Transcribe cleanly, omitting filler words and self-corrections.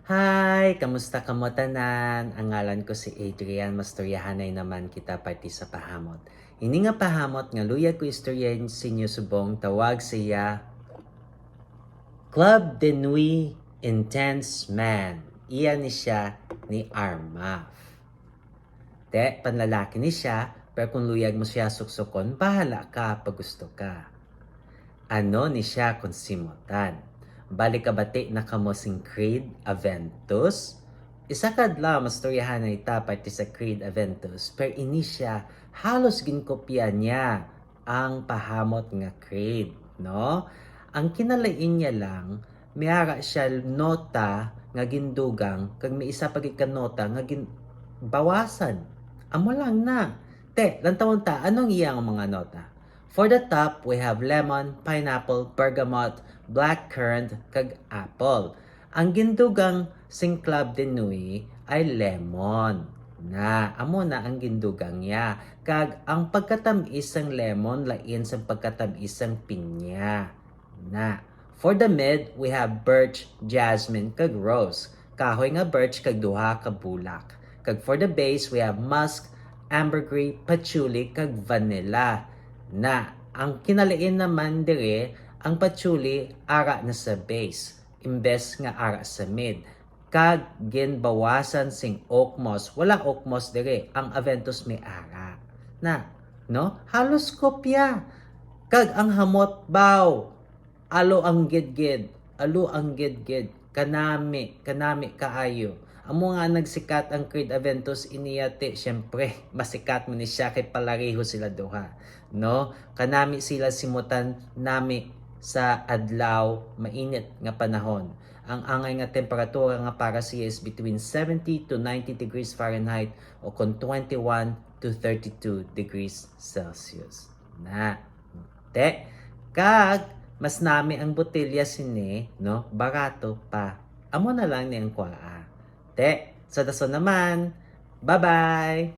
Hi! Kamusta kamo tanan? Ang ngalan ko si Adrian, mastoryahanay naman kita parti sa pahamot. Ini nga pahamot nga luya ko istoryahin sinyo subong tawag siya Club de Nuit Intense Man. Iyan ni siya ni Armaf. Panlalaki ni siya, pero kung luyag mo siya suksukon, bahala ka pag gusto ka. Ano ni siya kung simutan? Balik kabati na kamo sing Creed Aventus. Isa kadlaw mastoryahan na itapat sa Creed Aventus, pero ini siya halos ginkopya niya ang pahamot nga Creed, no? Ang kinalain niya lang, mayara siya nota nga gindugang, kag may isa pagit ka nota nga bawasan. Amo lang na. Lantawon ta, anong iyang mga nota? For the top, we have lemon, pineapple, bergamot, blackcurrant, kag apple. Ang gindugang sing Club de Nuit ay lemon. Amo na ang gindugang niya. Kag ang pagkatamis ng lemon lain sa pagkatamis ng pinya. For the mid, we have birch, jasmine, kag rose. Kahoy nga birch kag duha ka bulak. Kag for the base, we have musk, ambergris, patchouli, kag vanilla. Ang kinalain naman dire, ang patchouli ara na sa base, imbes nga ara sa mid. Kag ginbawasan sing oak moss, wala oak moss dire, ang Aventus may ara. No? Halos kopya. Kag ang hamot baw, alo ang gidgid, kanami kaayo. Amo nga nagsikat ang Creed Aventus iniyate, syempre masikat mo ni siya kay palariho sila duha, no? Kanami sila simutan nami sa adlaw mainit nga panahon. Ang angay nga temperatura nga para siya is between 70 to 90 degrees Fahrenheit o kon 21 to 32 degrees Celsius. Kag mas nami ang botelya sini, no? Barato pa. Amo na lang ni ang kwaa. Sa daso naman. Bye-bye!